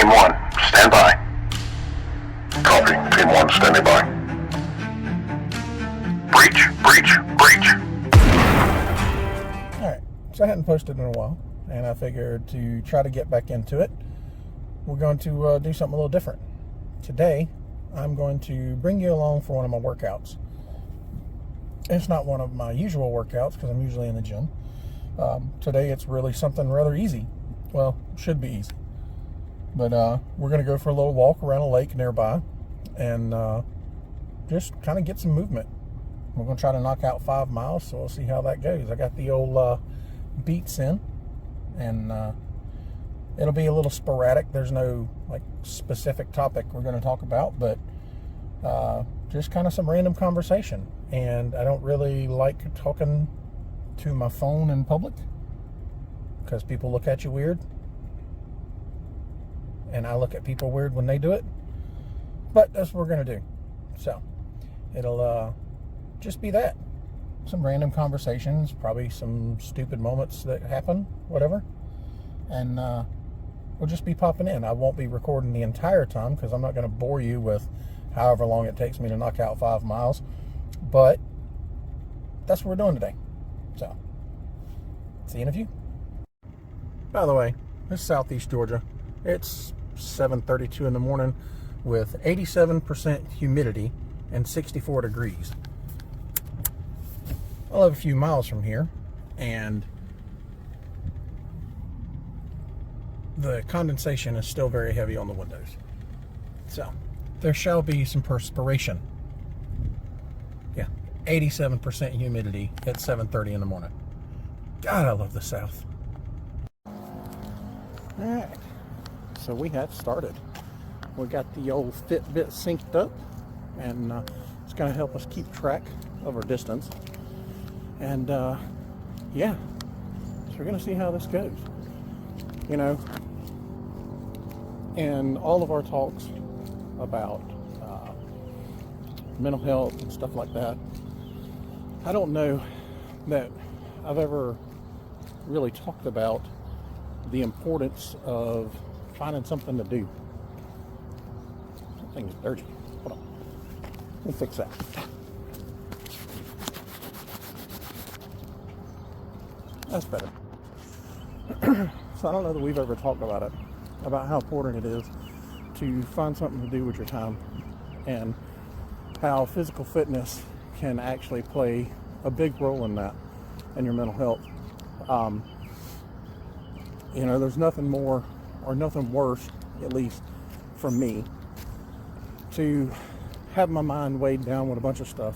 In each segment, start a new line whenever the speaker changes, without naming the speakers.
Team 1, stand by. Copy. Team 1, standing by. Breach, breach, breach.
Alright, so I hadn't posted in a while, and I figured to try to get back into it, we're going to do something a little different. Today, I'm going to bring you along for one of my workouts. It's not one of my usual workouts because I'm usually in the gym. Today it's really something rather easy. Well, should be easy. But we're going to go for a little walk around a lake nearby and just kind of get some movement. We're going to try to knock out 5 miles, so we'll see how that goes. I got the old beats in, and it'll be a little sporadic. There's no like specific topic we're going to talk about, but just kind of some random conversation. And I don't really like talking to my phone in public because people look at you weird, and I look at people weird when they do it. But that's what we're going to do. So it'll just be that. Some random conversations, probably some stupid moments that happen, whatever. And we'll just be popping in. I won't be recording the entire time because I'm not going to bore you with however long it takes me to knock out 5 miles. But that's what we're doing today. So, see you in a few. By the way, this is Southeast Georgia. It's 7:32 in the morning with 87% humidity and 64 degrees. I live a few miles from here, and the condensation is still very heavy on the windows. So, there shall be some perspiration. Yeah, 87% humidity at 7:30 in the morning. God, I love the South. Alright, so we have started. We got the old Fitbit synced up, and it's going to help us keep track of our distance. And yeah, so we're going to see how this goes. You know, in all of our talks about mental health and stuff like that, I don't know that I've ever really talked about the importance of finding something to do. Something's dirty. Hold on. Let me fix that. That's better. So I don't know that we've ever talked about it, about how important it is to find something to do with your time, and how physical fitness can actually play a big role in that, and your mental health. You know, there's nothing more or nothing worse, at least for me, to have my mind weighed down with a bunch of stuff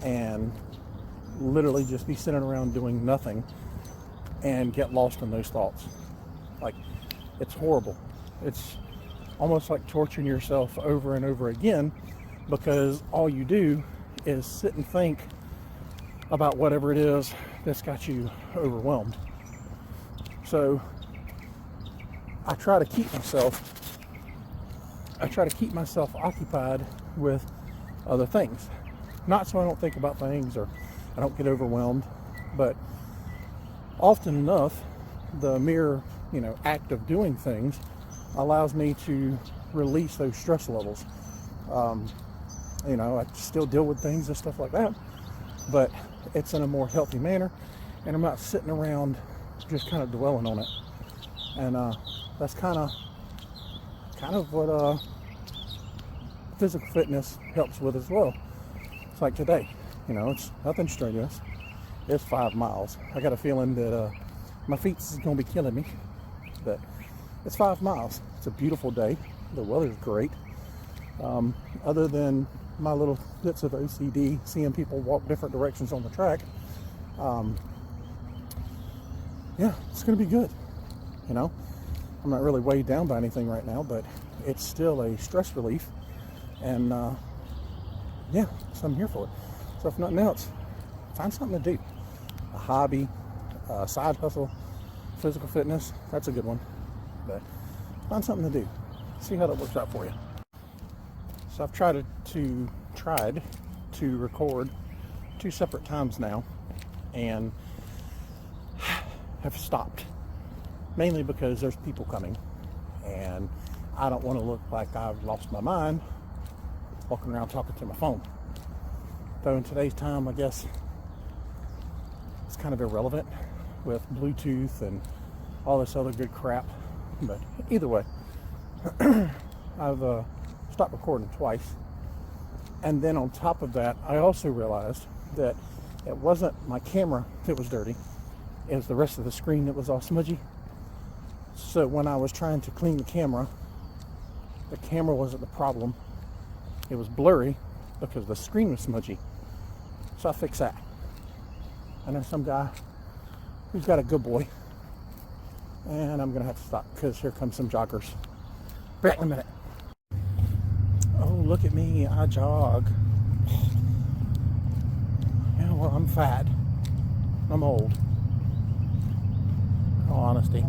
and literally just be sitting around doing nothing and get lost in those thoughts. Like, it's horrible. It's almost like torturing yourself over and over again, because all you do is sit and think about whatever it is that's got you overwhelmed. So I try to keep myself occupied with other things. Not so I don't think about things or I don't get overwhelmed, but often enough, the mere, act of doing things allows me to release those stress levels. I still deal with things and stuff like that, but it's in a more healthy manner, and I'm not sitting around just kind of dwelling on it. And that's kind of what physical fitness helps with as well. It's like today, it's nothing strenuous. It's 5 miles. I got a feeling that my feet is going to be killing me, but it's 5 miles. It's a beautiful day. The weather's great. Other than my little bits of OCD, seeing people walk different directions on the track, yeah, it's going to be good. I'm not really weighed down by anything right now, but it's still a stress relief, and yeah, so I'm here for it. So if nothing else, find something to do. A hobby, a side hustle, physical fitness, that's a good one. But find something to do. See how that works out for you. So I've tried to record 2 separate times now, and have stopped, mainly because there's people coming, and I don't want to look like I've lost my mind walking around talking to my phone. Though in today's time, I guess it's kind of irrelevant with Bluetooth and all this other good crap. But either way, I've stopped recording twice. And then on top of that, I also realized that it wasn't my camera that was dirty. It was the rest of the screen that was all smudgy. So when I was trying to clean the camera wasn't the problem. It was blurry because the screen was smudgy. So I fixed that. I know some guy who's got a good boy. And I'm gonna have to stop because here comes some joggers. Back in a minute. Oh, look at me, I jog. Yeah, well, I'm fat. I'm old. In all honesty.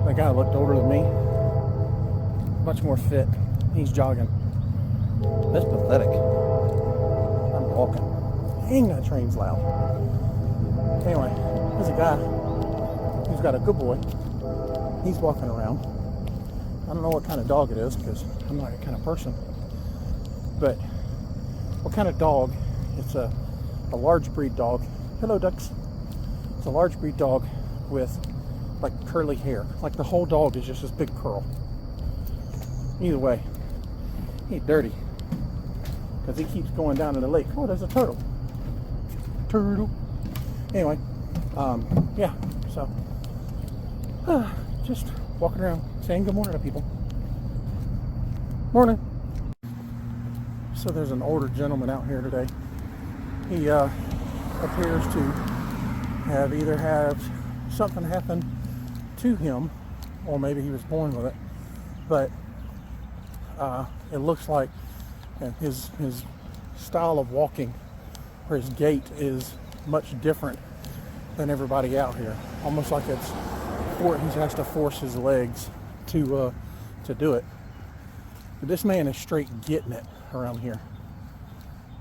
That guy looked older than me. Much more fit. He's jogging. That's pathetic. I'm walking. Dang, that train's loud. Anyway, there's a guy who's got a good boy. He's walking around. I don't know what kind of dog it is because I'm not that kind of person. But what kind of dog? It's a large breed dog. Hello, ducks. It's a large breed dog with like curly hair. Like the whole dog is just this big curl. Either way, he's dirty because he keeps going down in the lake. Oh, there's a turtle. Turtle. Anyway, yeah. So just walking around saying good morning to people. Morning. So there's an older gentleman out here today. He appears to have either had something happen to him or maybe he was born with it, but it looks like his style of walking or his gait is much different than everybody out here. Almost like he has to force his legs to do it. But this man is straight getting it around here.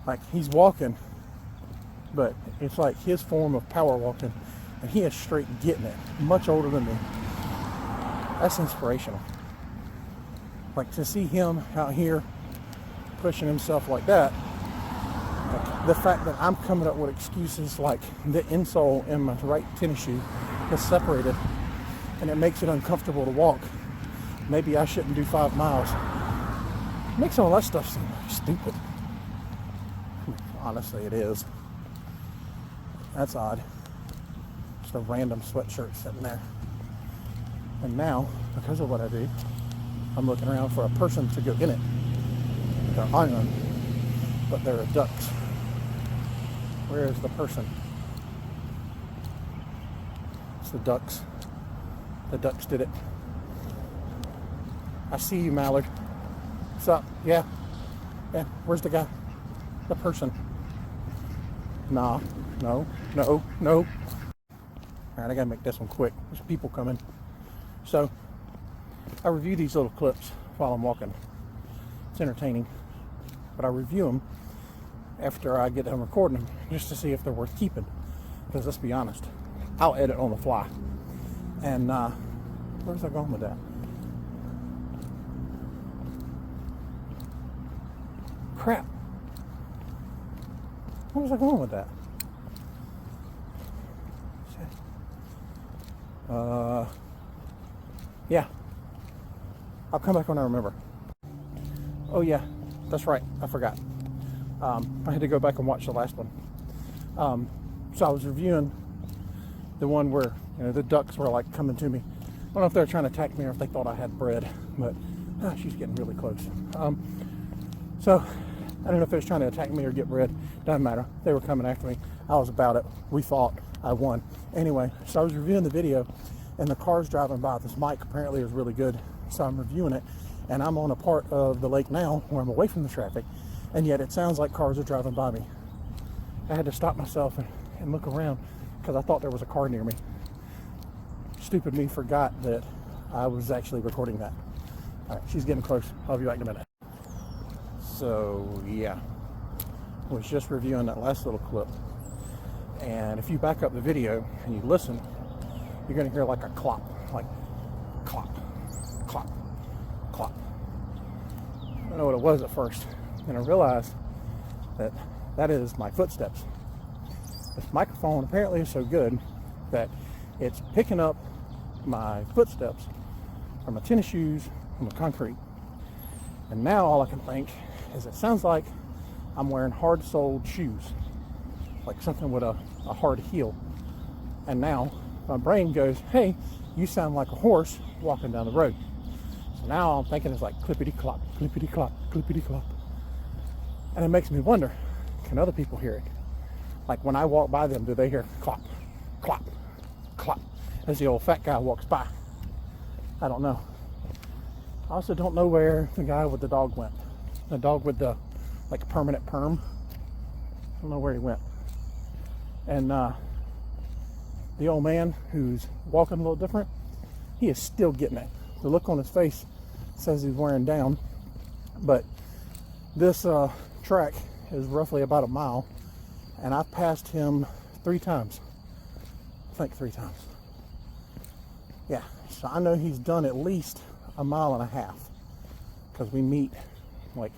Like he's walking, but it's like his form of power walking, and he is straight getting it. Much older than me. That's inspirational. Like to see him out here pushing himself like that. Like the fact that I'm coming up with excuses like the insole in my right tennis shoe is separated and it makes it uncomfortable to walk. Maybe I shouldn't do 5 miles. It makes all that stuff seem stupid. Honestly, it is. That's odd. Just a random sweatshirt sitting there. And now, because of what I do, I'm looking around for a person to go in it. They're island, but there are ducks. Where is the person? It's the ducks. The ducks did it. I see you, Mallard. What's up? Yeah. Yeah. Where's the guy? The person. Nah. No. No. No. All right, I gotta make this one quick. There's people coming. So, I review these little clips while I'm walking. It's entertaining. But I review them after I get done recording them just to see if they're worth keeping. Because let's be honest, I'll edit on the fly. And where's I going with that? Crap. Where was I going with that? Yeah. I'll come back when I remember. Oh yeah, that's right. I forgot. I had to go back and watch the last one. So I was reviewing the one where the ducks were like coming to me. I don't know if they were trying to attack me or if they thought I had bread, but she's getting really close. So I don't know if they was trying to attack me or get bread. Doesn't matter. They were coming after me. I was about it. We fought. I won. Anyway, so I was reviewing the video, and the car's driving by. This mic apparently is really good, so I'm reviewing it, and I'm on a part of the lake now where I'm away from the traffic, and yet it sounds like cars are driving by me. I had to stop myself and look around because I thought there was a car near me. Stupid me forgot that I was actually recording that. All right, she's getting close. I'll be back in a minute. So yeah, I was just reviewing that last little clip, and if you back up the video and you listen, you're going to hear like a clop, like clop, clop, didn't know what it was at first. And I realized that that is my footsteps. This microphone apparently is so good that it's picking up my footsteps from my tennis shoes on the concrete. And now all I can think is it sounds like I'm wearing hard-soled shoes, like something with a hard heel. And now my brain goes, hey, you sound like a horse walking down the road. So now I'm thinking it's like clippity-clop, clippity-clop, clippity-clop. And it makes me wonder, can other people hear it? Like when I walk by them, do they hear clop, clop, clop, as the old fat guy walks by? I don't know. I also don't know where the guy with the dog went. The dog with the like permanent perm. I don't know where he went. And the old man who's walking a little different, he is still getting it. The look on his face says he's wearing down. But this track is roughly about a mile, and I've passed him 3 times. I think 3 times. Yeah, so I know he's done at least a mile and a half, because we meet like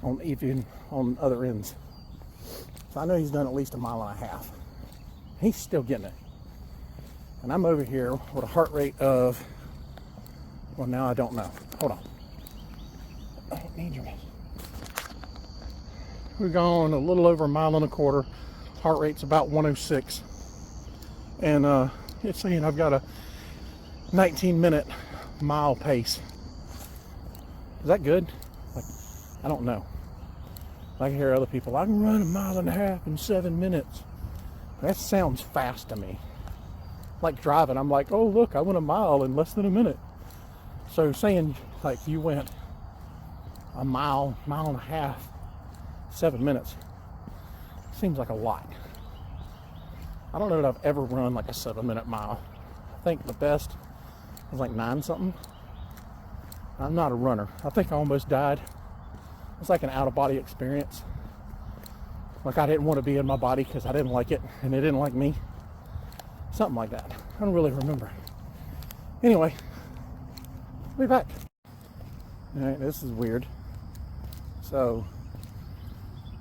on other ends. So I know he's done at least a mile and a half. He's still getting it. And I'm over here with a heart rate of, well, now I don't know. Hold on. I don't need your mess. We're going a little over a mile and a quarter. Heart rate's about 106. And it's saying I've got a 19-minute mile pace. Is that good? Like, I don't know. I can hear other people, I can run a mile and a half in 7 minutes. That sounds fast to me. Like driving, I'm like, oh look, I went a mile in less than a minute. So saying like you went a mile and a half, 7 minutes, seems like a lot. I don't know that I've ever run like a 7-minute mile. I think the best was like 9 something. I'm not a runner. I think I almost died. It's like an out-of-body experience. Like I didn't want to be in my body because I didn't like it and it didn't like me. Something like that. I don't really remember. Anyway, I'll be back. All right, this is weird. So,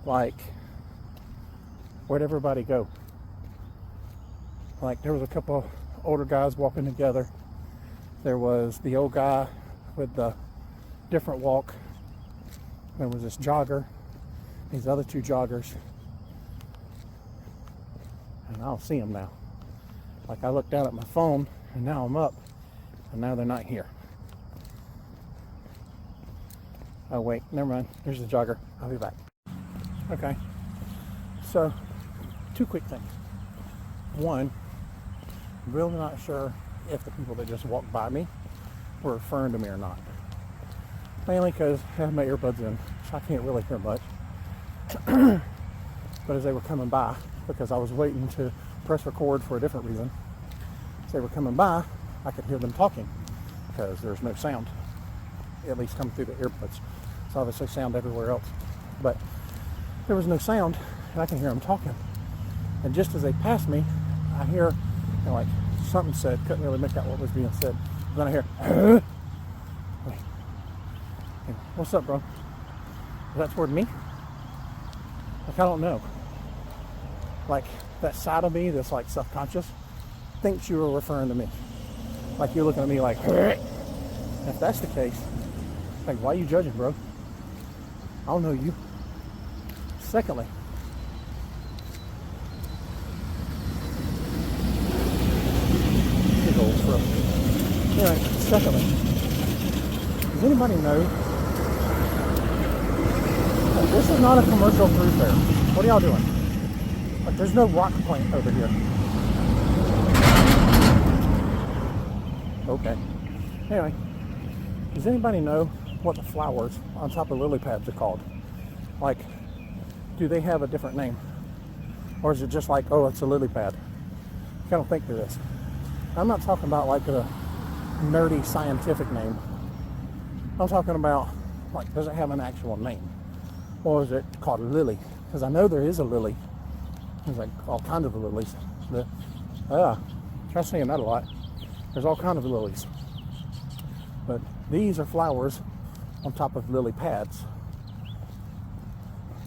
like, where'd everybody go? Like, there was a couple older guys walking together. There was the old guy with the different walk. There was this jogger, these other 2 joggers, and I don't see them now. Like I looked down at my phone, and now I'm up, and now they're not here. Oh wait, never mind. There's the jogger. I'll be back. Okay. So, 2 quick things. One, I'm really not sure if the people that just walked by me were referring to me or not. Mainly because I have my earbuds in, so I can't really hear much. But as they were coming by, because I was waiting to press record for a different reason, as they were coming by, I could hear them talking, because there's no sound, at least coming through the earbuds. So obviously sound everywhere else. But there was no sound, and I can hear them talking. And just as they passed me, I hear, like, something said, couldn't really make out what was being said. Then I hear, wait. What's up, bro? Is that toward me? Like, I don't know. Like, that side of me that's like self-conscious thinks you were referring to me. Like you're looking at me like, if that's the case, like, why are you judging, bro? I don't know you. Secondly, big old throat. Anyway, secondly, does anybody know? This is not a commercial thoroughfare. What are y'all doing? Like, there's no rock plant over here. Okay. Anyway, does anybody know what the flowers on top of lily pads are called? Like, do they have a different name? Or is it just like, oh, it's a lily pad? I don't think there is. I'm not talking about like a nerdy scientific name. I'm talking about, like, does it have an actual name? Or is it called a lily? Because I know there is a lily. There's like all kinds of lilies. Try saying that a lot. There's all kinds of lilies. But these are flowers on top of lily pads.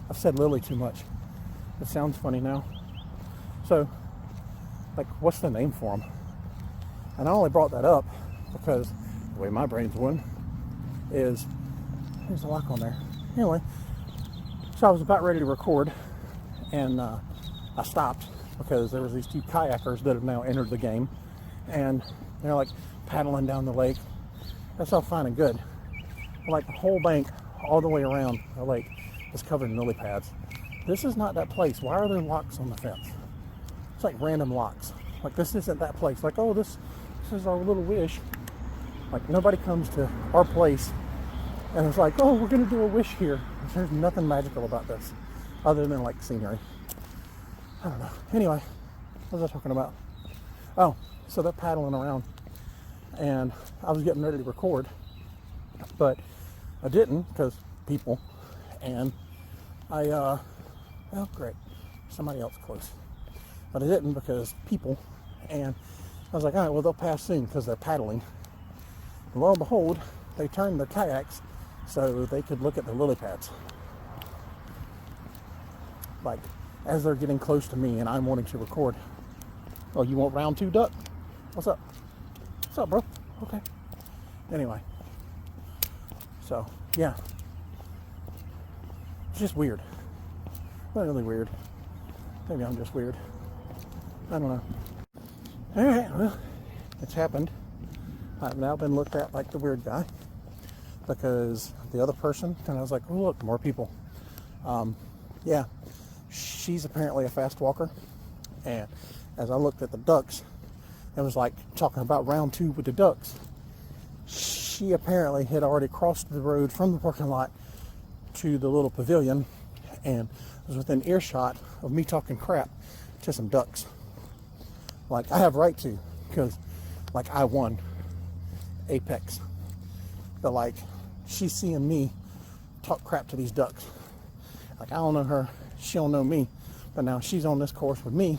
I've said lily too much. It sounds funny now. So, like, what's the name for them? And I only brought that up because the way my brain's going is, there's a lock on there. Anyway, so I was about ready to record, and I stopped because there was these two kayakers that have now entered the game, and they're like paddling down the lake. That's all fine and good. But like the whole bank, all the way around the lake, is covered in lily pads. This is not that place. Why are there locks on the fence? It's like random locks. Like, this isn't that place. Like, oh, this is our little wish. Like, nobody comes to our place and it's like, oh, we're gonna do a wish here. There's nothing magical about this other than like scenery. I don't know. Anyway, what was I talking about? Oh, so they're paddling around, and I was getting ready to record, but I didn't because people, and oh great, somebody else close. But I didn't because people, and I was like, all right, well, they'll pass soon because they're paddling. And lo and behold, they turned their kayaks so they could look at the lily pads. Like, as they're getting close to me and I'm wanting to record. Oh, you want round 2, duck? What's up? What's up, bro? Okay. Anyway. So, yeah. It's just weird. Not really weird. Maybe I'm just weird. I don't know. Alright, well, it's happened. I've now been looked at like the weird guy because the other person, and I was like, oh, look, more people. Yeah, she's apparently a fast walker, and as I looked at the ducks, it was like talking about round 2 with the ducks. She apparently had already crossed the road from the parking lot to the little pavilion and was within earshot of me talking crap to some ducks. Like, I have right to, because like I won Apex, but like she's seeing me talk crap to these ducks. Like, I don't know her, she don't know me, but now she's on this course with me,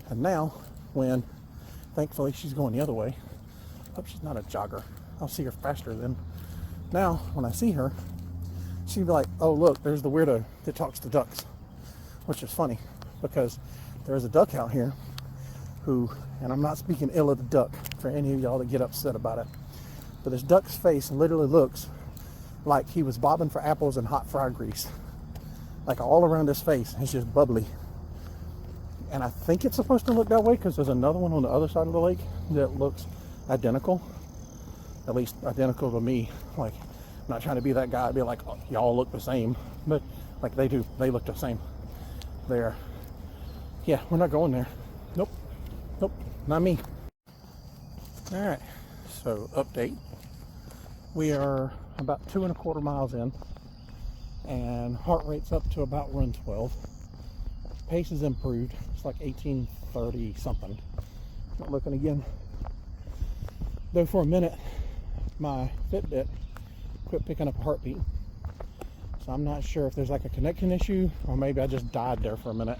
and now when thankfully she's going the other way, hope she's not a jogger, I'll see her faster than now. When I see her, she'd be like, oh look, there's the weirdo that talks to ducks, which is funny because there's a duck out here who, and I'm not speaking ill of the duck for any of y'all that get upset about it, but this duck's face literally looks like he was bobbing for apples in hot fry grease. Like, all around his face, it's just bubbly. And I think it's supposed to look that way because there's another one on the other side of the lake that looks identical. At least identical to me. Like, I'm not trying to be that guy, I'd be like, oh, y'all look the same. But, like, they do. They look the same. There. Yeah, we're not going there. Nope. Nope. Not me. Alright. So, update. We are about 2.25 miles in, and heart rate's up to about run 12. Pace is improved. It's like 18:30 something. Not looking again. Though for a minute, my Fitbit quit picking up a heartbeat. So I'm not sure if there's like a connection issue or maybe I just died there for a minute.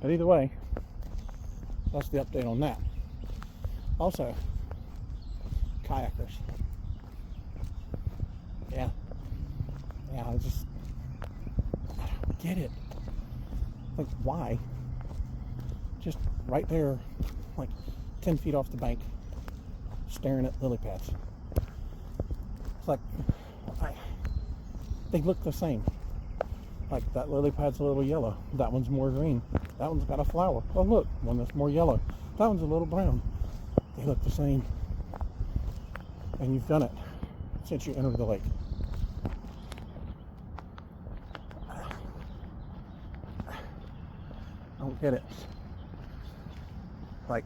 But either way, that's the update on that. Also, kayakers. Yeah, I don't get it. Like, why? Just right there, like 10 feet off the bank, staring at lily pads. It's like, they look the same. Like, that lily pad's a little yellow. That one's more green. That one's got a flower. Oh look, one that's more yellow. That one's a little brown. They look the same. And you've done it since you entered the lake. I don't get it. Like,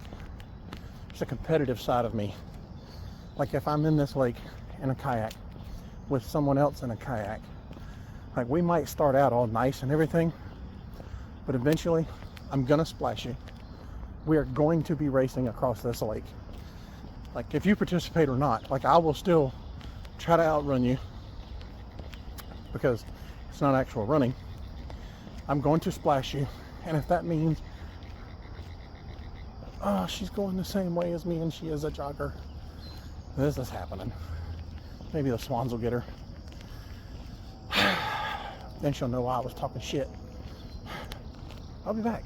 it's a competitive side of me. Like, if I'm in this lake in a kayak with someone else in a kayak, like, we might start out all nice and everything, but eventually I'm gonna splash you. We are going to be racing across this lake. Like, if you participate or not, like, I will still try to outrun you because it's not actual running. I'm going to splash you. And if that means, oh, she's going the same way as me and she is a jogger, this is happening. Maybe the swans will get her. Then she'll know why I was talking shit. I'll be back.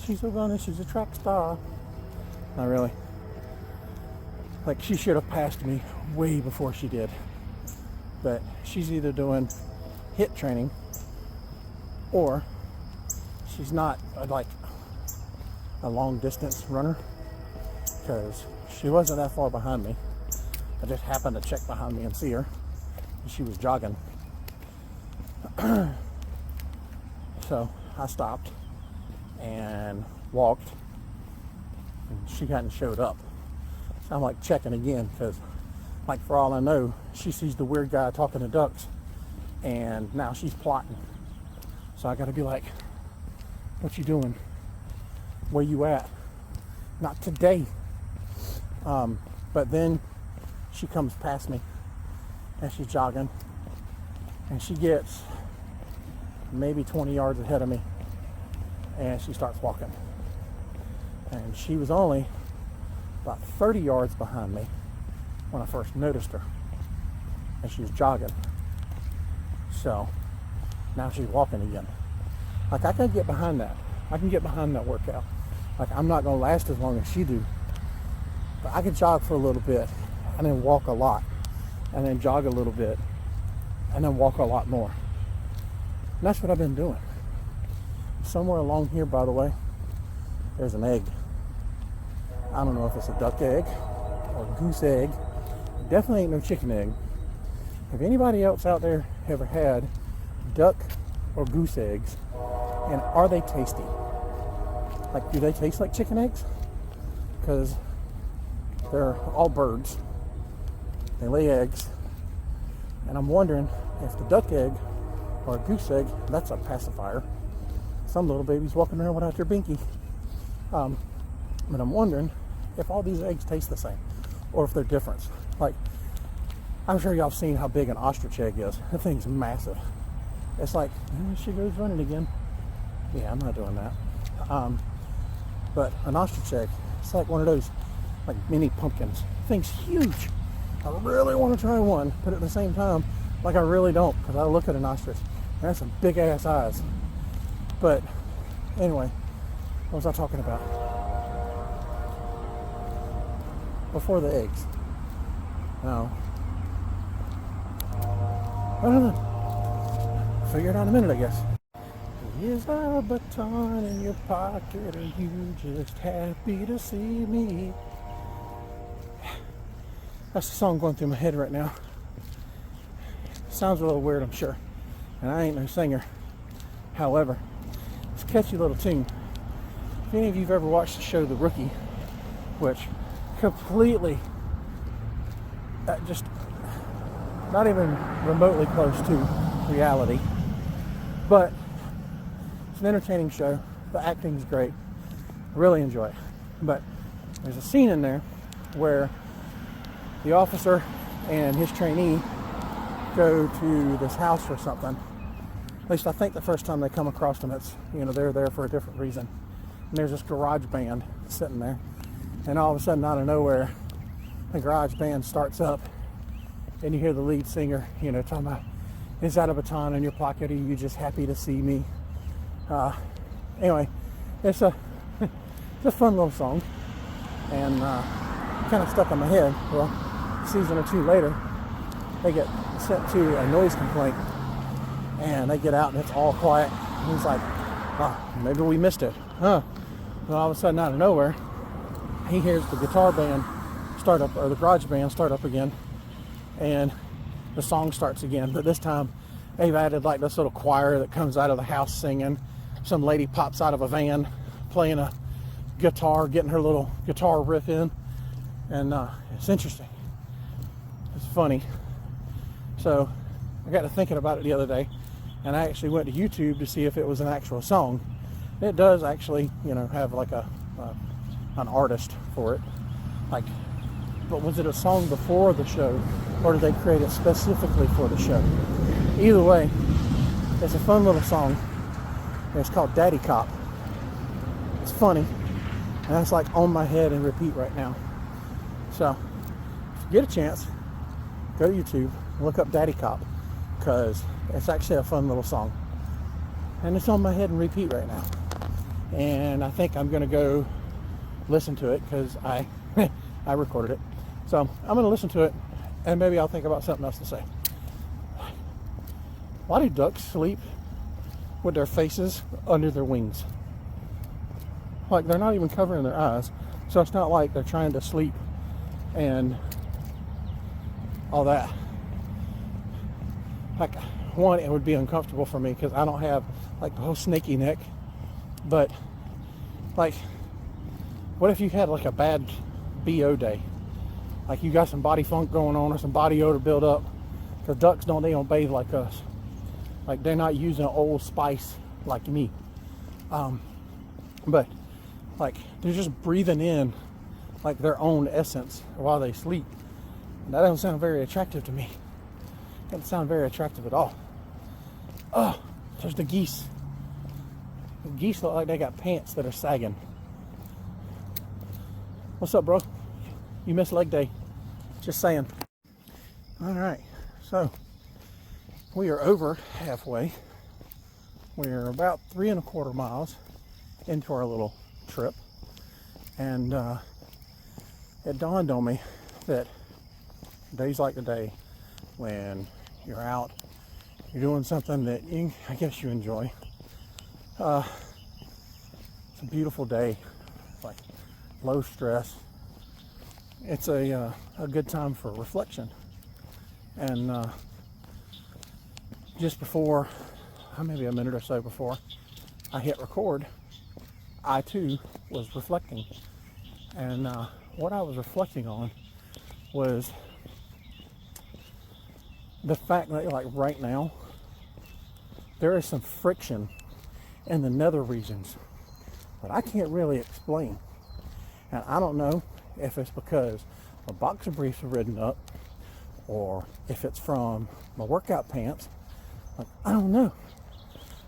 She's a runner, she's a track star. Not really. Like, she should have passed me way before she did. But she's either doing HIIT training or she's not like a long distance runner, because she wasn't that far behind me. I just happened to check behind me and see her, and she was jogging. So I stopped and walked, and she hadn't showed up. So I'm like checking again, because like, for all I know, she sees the weird guy talking to ducks, and now she's plotting. So I gotta be like, what you doing? Where you at? Not today. But then she comes past me and she's jogging, and she gets maybe 20 yards ahead of me, and she starts walking. And she was only about 30 yards behind me when I first noticed her, and she was jogging. So now she's walking again. Like, I can get behind that. I can get behind that workout. Like, I'm not gonna last as long as she do, but I can jog for a little bit and then walk a lot, and then jog a little bit and then walk a lot more. And that's what I've been doing. Somewhere along here, by the way, there's an egg. I don't know if it's a duck egg or a goose egg. Definitely ain't no chicken egg. If anybody else out there ever had duck or goose eggs, and are they tasty? Like, do they taste like chicken eggs? Because they're all birds. They lay eggs. And I'm wondering if the duck egg or a goose egg, that's a pacifier. Some little babies walking around without their binky. But I'm wondering if all these eggs taste the same, or if they're different. Like, I'm sure y'all have seen how big an ostrich egg is. That thing's massive. It's like, she goes running again. Yeah, I'm not doing that. But an ostrich egg, it's like one of those like mini pumpkins. Thing's huge. I really want to try one, but at the same time, like, I really don't, because I look at an ostrich and that's some big ass eyes. But anyway, what was I talking about? Before the eggs. No. I don't know. Figure it out in a minute, I guess. Is there a baton in your pocket, or you just happy to see me? That's the song going through my head right now. Sounds a little weird, I'm sure, and I ain't no singer. However, it's a catchy little tune. If any of you've ever watched the show The Rookie, which completely, just not even remotely close to reality, but it's an entertaining show. The acting's great. I really enjoy it. But there's a scene in there where the officer and his trainee go to this house for something. At least I think the first time they come across them, it's, they're there for a different reason. And there's this garage band sitting there. And all of a sudden, out of nowhere, the garage band starts up, and you hear the lead singer, talking about, is that a baton in your pocket? Are you just happy to see me? Anyway, it's a fun little song, and kind of stuck in my head. Well, a season or two later, they get sent to a noise complaint, and they get out and it's all quiet. And he's like, maybe we missed it, huh? And all of a sudden, out of nowhere, he hears the guitar band start up, or the garage band start up again, and the song starts again. But this time, they've added like this little choir that comes out of the house singing. Some lady pops out of a van playing a guitar, getting her little guitar riff in, and it's interesting. It's funny. So I got to thinking about it the other day, and I actually went to YouTube to see if it was an actual song. It does actually, have like an artist for it. Like, but was it a song before the show, or did they create it specifically for the show? Either way, it's a fun little song. It's called Daddy Cop. It's funny, and that's like on my head and repeat right now. So, if you get a chance, go to YouTube, look up Daddy Cop. because it's actually a fun little song. And it's on my head and repeat right now. And I think I'm going to go listen to it because I recorded it. So I'm going to listen to it, and maybe I'll think about something else to say. Why do ducks sleep with their faces under their wings? Like, they're not even covering their eyes, so it's not like they're trying to sleep and all that. Like, one, it would be uncomfortable for me because I don't have like the whole snaky neck. But like, what if you had like a bad BO day? Like, you got some body funk going on or some body odor build up, because ducks they don't bathe like us. Like, they're not using Old Spice like me. But like, they're just breathing in like their own essence while they sleep. And that doesn't sound very attractive to me. It doesn't sound very attractive at all. Oh, there's the geese. The geese look like they got pants that are sagging. What's up, bro? You missed leg day. Just saying. All right, so we are over halfway. We're about 3¼ miles into our little trip, and it dawned on me that days like today, when you're out, you're doing something that I guess you enjoy. It's a beautiful day, like low stress. It's a good time for reflection. And just before, maybe a minute or so before I hit record, I too was reflecting. And what I was reflecting on was the fact that, like, right now there is some friction in the nether regions that I can't really explain. And I don't know if it's because my boxer briefs are ridden up, or if it's from my workout pants. Like, I don't know.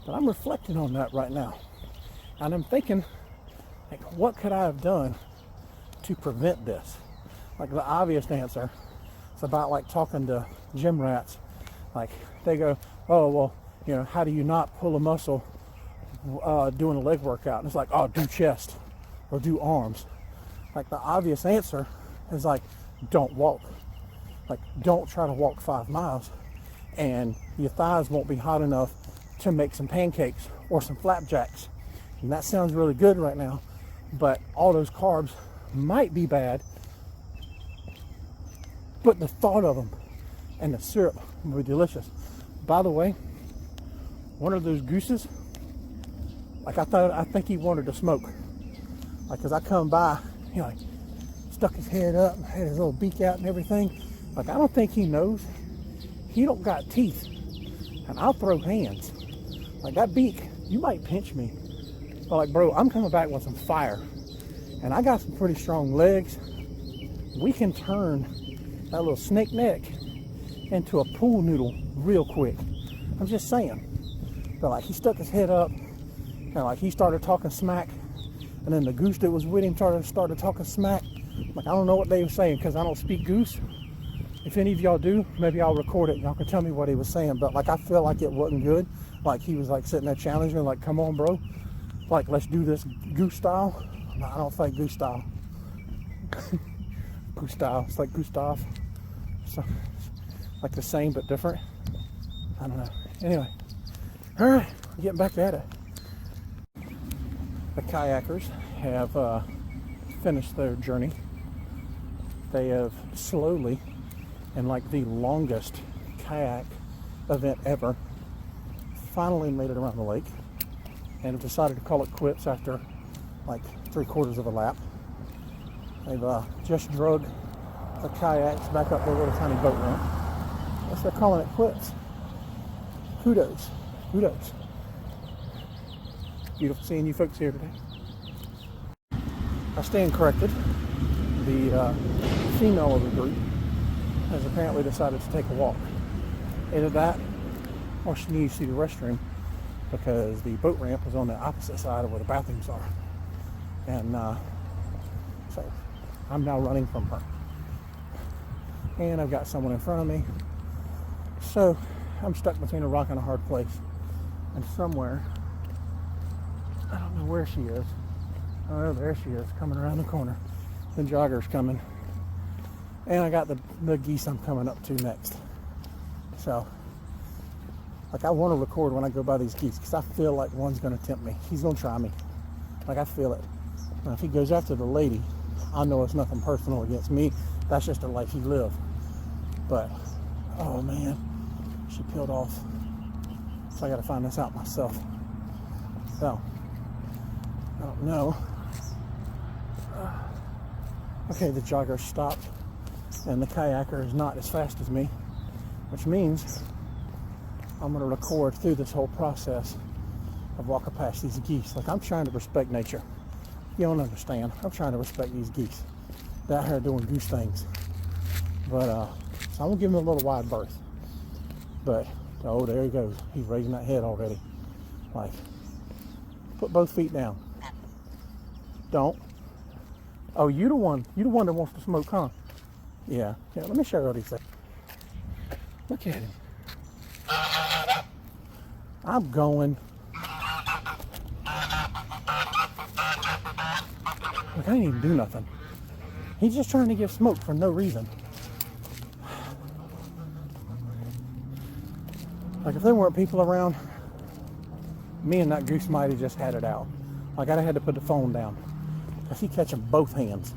But I'm reflecting on that right now. And I'm thinking, like, what could I have done to prevent this? Like, the obvious answer, it's about like talking to gym rats. Like, they go, oh, well, you know, how do you not pull a muscle doing a leg workout? And it's like, oh, do chest or do arms. Like, the obvious answer is like, don't walk. Like, don't try to walk 5 miles, and your thighs won't be hot enough to make some pancakes or some flapjacks. And that sounds really good right now, but all those carbs might be bad, but the thought of them and the syrup would be delicious. By the way, one of those gooses, like, I think he wanted to smoke. Like, as I come by, he like stuck his head up, had his little beak out and everything. Like, I don't think he knows he don't got teeth, and I'll throw hands. Like, that beak, you might pinch me, but like, bro, I'm coming back with some fire, and I got some pretty strong legs. We can turn that little snake neck into a pool noodle real quick. I'm just saying. But like, he stuck his head up, and like, he started talking smack, and then the goose that was with him started talking smack. Like, I don't know what they were saying because I don't speak goose. If any of y'all do, maybe I'll record it and y'all can tell me what he was saying. But like, I feel like it wasn't good. Like, he was like sitting there challenging me, like, come on, bro, like, let's do this goose style. No, I don't think goose style. Goose style, it's like Gustav. So, like the same but different. I don't know. Anyway, all right, getting back at it. The kayakers have finished their journey. They have slowly, and like the longest kayak event ever, finally made it around the lake, and have decided to call it quits after like 3/4 of a lap. They've just drug the kayaks back up their little tiny boat ramp. Yes, they're calling it quits. Kudos. Kudos. Beautiful seeing you folks here today. I stand corrected. The female of the group has apparently decided to take a walk. Either that, or she needs to use the restroom, because the boat ramp is on the opposite side of where the bathrooms are. And so I'm now running from her. And I've got someone in front of me. So I'm stuck between a rock and a hard place. And somewhere, I don't know where she is. Oh, there she is, coming around the corner. The jogger's coming. And I got the geese I'm coming up to next. So, like, I want to record when I go by these geese because I feel like one's going to tempt me. He's going to try me. Like, I feel it. Now, if he goes after the lady, I know it's nothing personal against me. That's just the life he lived. But, oh man, she peeled off. So I got to find this out myself. So, I don't know. Okay, the jogger stopped, and the kayaker is not as fast as me, which means I'm going to record through this whole process of walking past these geese. Like, I'm trying to respect nature. You don't understand. I'm trying to respect these geese. They're out here doing goose things. But, so I'm going to give him a little wide berth. But, oh, there he goes. He's raising that head already. Like, put both feet down. Don't. Oh, you the one that wants to smoke, huh? Yeah. Yeah, let me show you what he said. Look at him. I'm going. Look, I didn't even do nothing. He's just trying to give smoke for no reason. Like, if there weren't people around, me and that goose might have just had it out. Like, I'd have had to put the phone down. Because he catching both hands.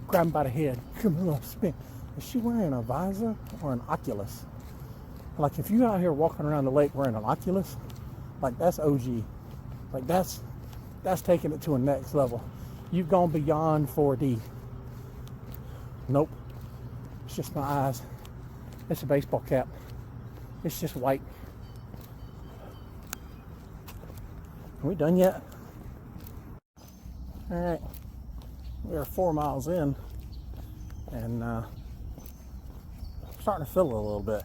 Grab him by the head. Come on, spin. Is she wearing a visor or an Oculus? Like, if you out here walking around the lake wearing an Oculus, like, that's OG. Like, that's taking it to a next level. You've gone beyond 4D. Nope. It's just my eyes. It's a baseball cap. It's just white. Are we done yet? All right. We are 4 miles in, and I'm starting to feel it a little bit.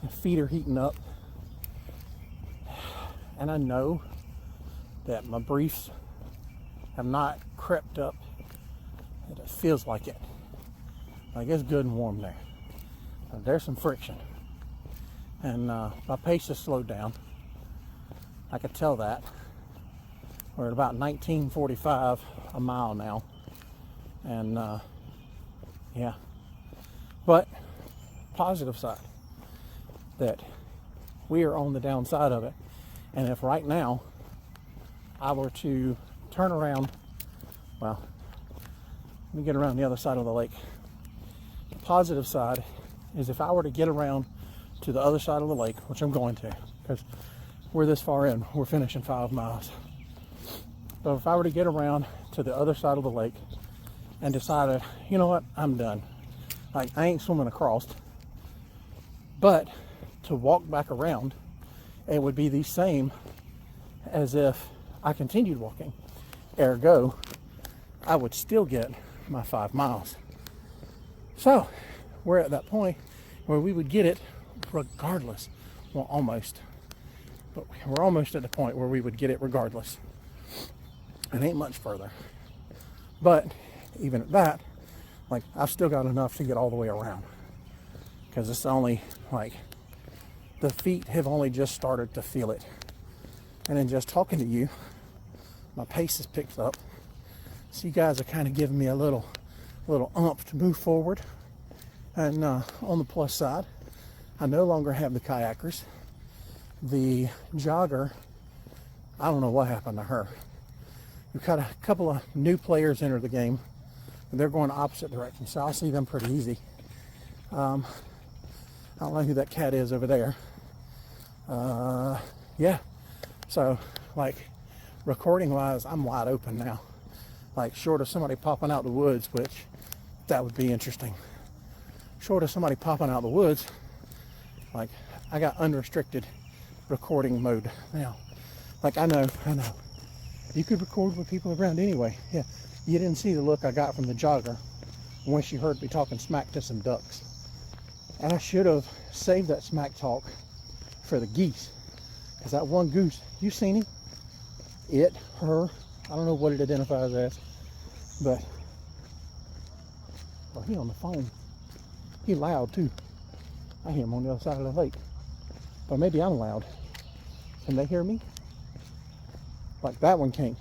My feet are heating up, and I know that my briefs have not crept up, and it feels like it. Like, it's good and warm there. There's some friction, and my pace has slowed down. I could tell that. We're at about 19:45 a mile now, and yeah. But positive side, that we are on the downside of it. And if right now I were to turn around, well, let me get around the other side of the lake. The positive side is if I were to get around to the other side of the lake, which I'm going to, because we're this far in, we're finishing 5 miles. But if I were to get around to the other side of the lake and decided, you know what, I'm done. Like, I ain't swimming across. But to walk back around, it would be the same as if I continued walking. Ergo, I would still get my 5 miles. So, we're at that point where we would get it regardless. Well, almost. But we're almost at the point where we would get it regardless. It ain't much further. But even at that, like, I've still got enough to get all the way around. Because it's only, like, the feet have only just started to feel it. And then just talking to you, my pace has picked up. So you guys are kind of giving me a little umph to move forward. And on the plus side, I no longer have the kayakers. The jogger, I don't know what happened to her. We've got a couple of new players enter the game. And they're going opposite directions, so I'll see them pretty easy. I don't know who that cat is over there. Yeah. So, like, recording-wise, I'm wide open now. Like, short of somebody popping out the woods, which, that would be interesting. Short of somebody popping out the woods, like, I got unrestricted recording mode now. Like, I know. You could record with people around anyway. Yeah, you didn't see the look I got from the jogger when she heard me talking smack to some ducks. And I should have saved that smack talk for the geese. Because that one goose, you seen him? It, her, I don't know what it identifies as. But, well, he on the phone. He loud too. I hear them on the other side of the lake. But maybe I'm loud. Can they hear me? Like that one can't.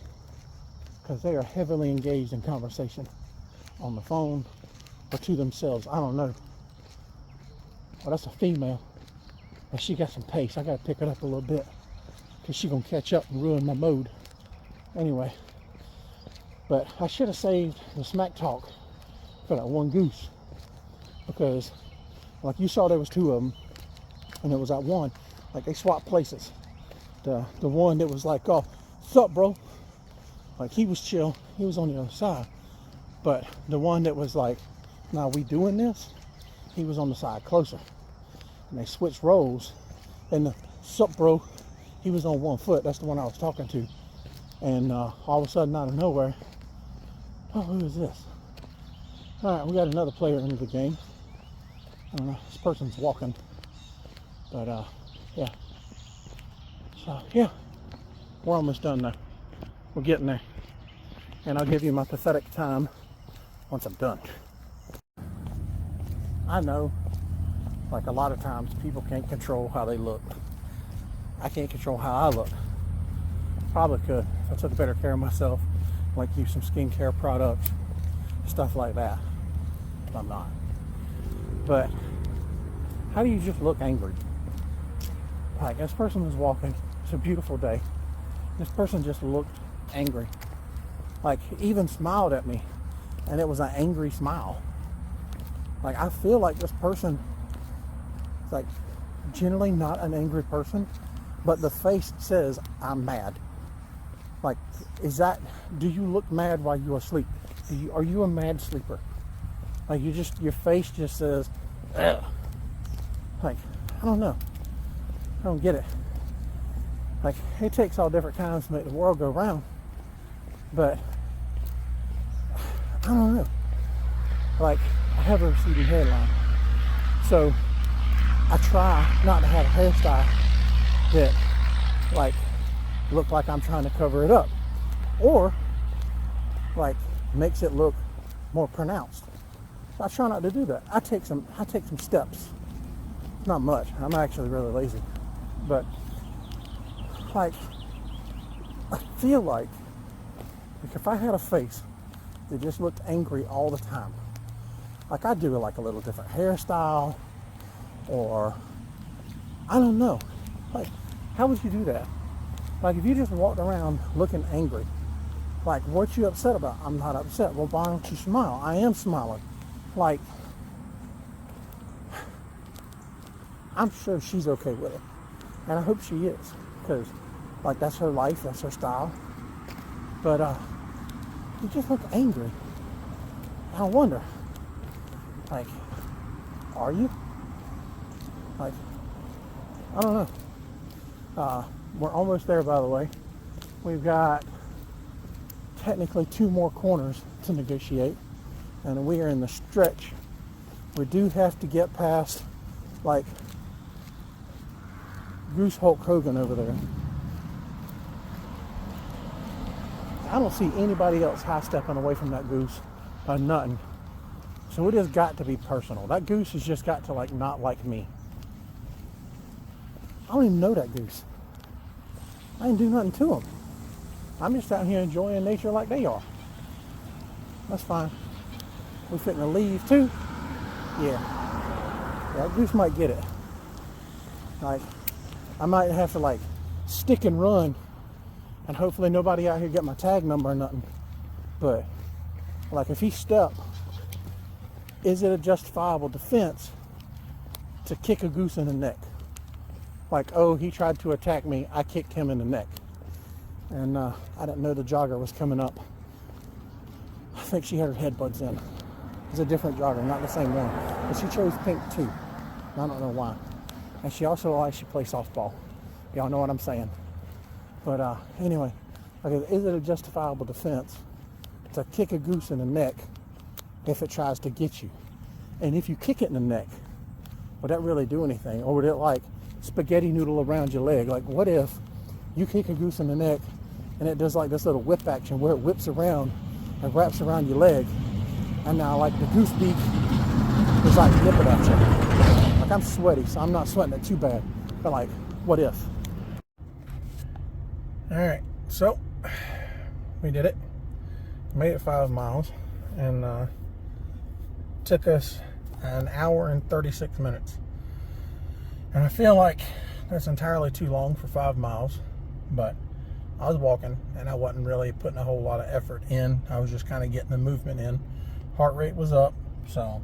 Because they are heavily engaged in conversation on the phone or to themselves. I don't know. Well, that's a female. But she got some pace. I got to pick it up a little bit because she's going to catch up and ruin my mode. Anyway. But I should have saved the smack talk for that one goose. Because, like you saw, there was two of them. And it was that one. Like, they swapped places. The one that was like, oh, what's up, bro? Like, he was chill. He was on the other side. But the one that was like, now we doing this? He was on the side closer. And they switched roles. And the sup, bro, he was on 1 foot. That's the one I was talking to. And all of a sudden, out of nowhere, oh, who is this? All right, we got another player into the game. I don't know. This person's walking. But, yeah. So, yeah. We're almost done now. We're getting there. And I'll give you my pathetic time once I'm done. I know, like a lot of times, people can't control how they look. I can't control how I look. Probably could if I took better care of myself, like use some skincare products, stuff like that. But I'm not. But how do you just look angry? Like, this person was walking. It's a beautiful day. This person just looked angry. Like, even smiled at me, and it was an angry smile. Like, I feel like this person is like generally not an angry person, but the face says, I'm mad. Like, do you look mad while you're asleep? Are you a mad sleeper? Like, your face just says, ugh. Like, I don't know. I don't get it. Like, it takes all different kinds to make the world go round. But, I don't know. Like, I have a receding hairline. So, I try not to have a hairstyle that, like, look like I'm trying to cover it up. Or, like, makes it look more pronounced. So I try not to do that. I take some steps. Not much. I'm actually really lazy. But, like, I feel like if I had a face that just looked angry all the time, like, I'd do like a little different hairstyle, or I don't know. Like, how would you do that? Like, if you just walked around looking angry, like, what you upset about? I'm not upset. Well, why don't you smile? I am smiling. Like, I'm sure she's okay with it. And I hope she is. Because, like, that's her life. That's her style. But, you just look angry. I wonder, like, are you? Like, I don't know. We're almost there, by the way. We've got technically 2 more corners to negotiate. And we are in the stretch. We do have to get past, like, Goose Hulk Hogan over there. I don't see anybody else high stepping away from that goose or nothing. So it has got to be personal. That goose has just got to, like, not like me. I don't even know that goose. I didn't do nothing to him. I'm just out here enjoying nature like they are. That's fine. We fitting to leave too. Yeah, that goose might get it. Like, I might have to, like, stick and run, and hopefully nobody out here get my tag number or nothing. But, like, if he step, is it a justifiable defense to kick a goose in the neck? Like, oh, he tried to attack me, I kicked him in the neck. And I didn't know the jogger was coming up. I think she had her headbuds in. It's a different jogger, not the same one. But she chose pink too. I don't know why. And she also likes to play softball. Y'all know what I'm saying. But anyway, like, is it a justifiable defense to kick a goose in the neck if it tries to get you? And if you kick it in the neck, would that really do anything? Or would it, like, spaghetti noodle around your leg? Like, what if you kick a goose in the neck and it does, like, this little whip action where it whips around and wraps around your leg, and now, like, the goose beak is, like, nipping at you? Like, I'm sweaty, so I'm not sweating it too bad. But like, what if? All right, so we did it. Made it 5 miles, and took us an hour and 36 minutes. And I feel like that's entirely too long for 5 miles, but I was walking and I wasn't really putting a whole lot of effort in. I was just kind of getting the movement in. Heart rate was up, so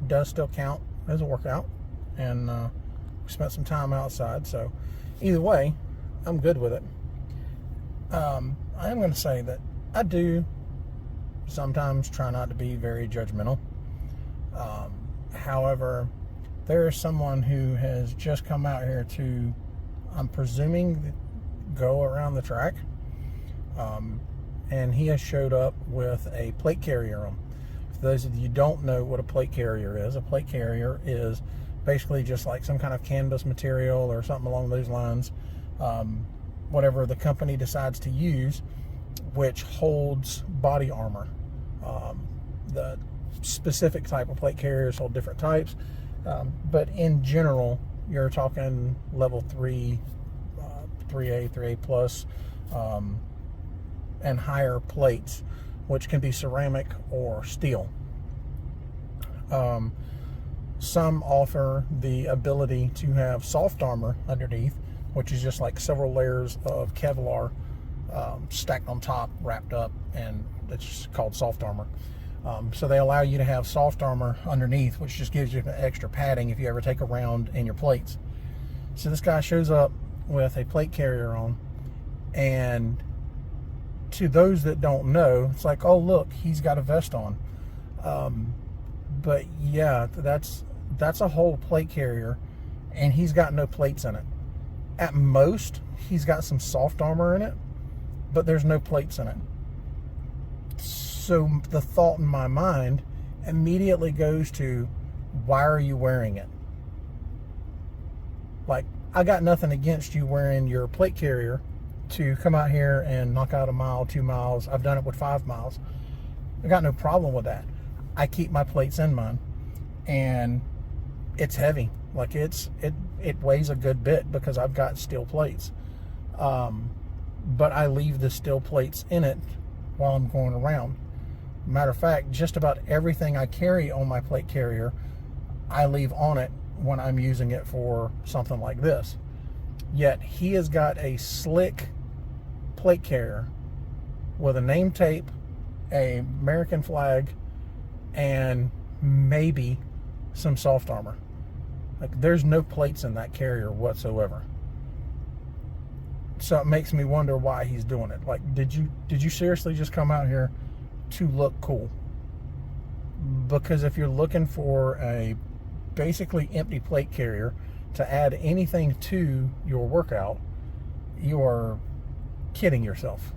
it does still count as a workout. And we spent some time outside, so either way, I'm good with it. I am going to say that I do sometimes try not to be very judgmental. However, there is someone who has just come out here to, I'm presuming, go around the track. And he has showed up with a plate carrier on. For those of you who don't know what a plate carrier is, a plate carrier is basically just like some kind of canvas material or something along those lines, whatever the company decides to use, which holds body armor. The specific type of plate carriers hold different types, but in general, you're talking level 3, 3A, 3A plus, and higher plates, which can be ceramic or steel. Some offer the ability to have soft armor underneath, which is just like several layers of Kevlar stacked on top, wrapped up, and it's called soft armor. So they allow you to have soft armor underneath, which just gives you an extra padding if you ever take a round in your plates. So this guy shows up with a plate carrier on, and to those that don't know, it's like, oh look, he's got a vest on. But yeah, that's a whole plate carrier, and he's got no plates in it. At most, he's got some soft armor in it, but there's no plates in it. So the thought in my mind immediately goes to, why are you wearing it? Like, I got nothing against you wearing your plate carrier to come out here and knock out a mile, 2 miles. I've done it with 5 miles. I got no problem with that. I keep my plates in mine, and it's heavy. Like, it weighs a good bit because I've got steel plates. But I leave the steel plates in it while I'm going around. Matter of fact, just about everything I carry on my plate carrier, I leave on it when I'm using it for something like this. Yet he has got a slick plate carrier with a name tape, a American flag, and maybe some soft armor. Like, there's no plates in that carrier whatsoever. So it makes me wonder why he's doing it. Like, did you seriously just come out here to look cool? Because if you're looking for a basically empty plate carrier to add anything to your workout, you are kidding yourself.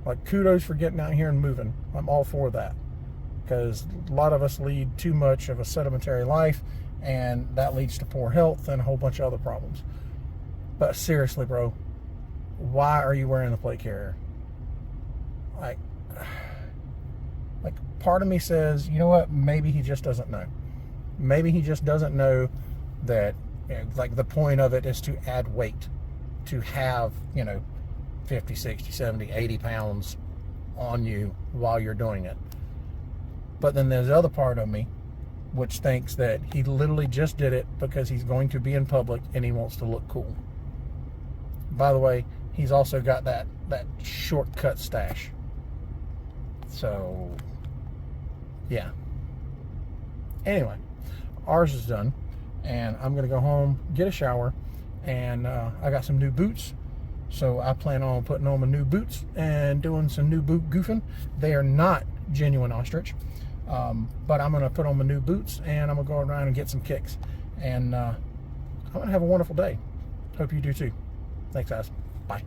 Like, kudos for getting out here and moving. I'm all for that, because a lot of us lead too much of a sedentary life, and that leads to poor health and a whole bunch of other problems. But seriously, bro, why are you wearing the plate carrier? Like, part of me says, you know what, maybe he just doesn't know. Maybe he just doesn't know that, like, the point of it is to add weight, to have, 50, 60, 70, 80 pounds on you while you're doing it. But then there's the other part of me which thinks that he literally just did it because he's going to be in public and he wants to look cool. By the way, he's also got that shortcut stash. So, yeah. Anyway, ours is done, and I'm going to go home, get a shower, and I got some new boots. So I plan on putting on my new boots and doing some new boot goofing. They are not genuine ostrich, but I'm going to put on my new boots, and I'm going to go around and get some kicks. And I'm going to have a wonderful day. Hope you do too. Thanks, guys. Bye.